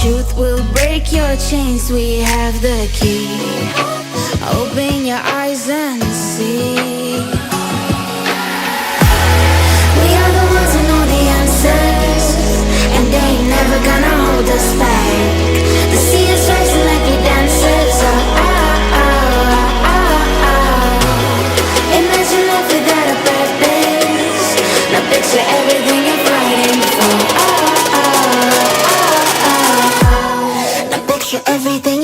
Truth will break your chains, we have the key. Open your eyes and see. We are the ones who know the answers, and they ain't never gonna hold us back. The sea is rising like we dancers. Imagine life without a purpose. Now picture everything you're fighting for. Now picture everything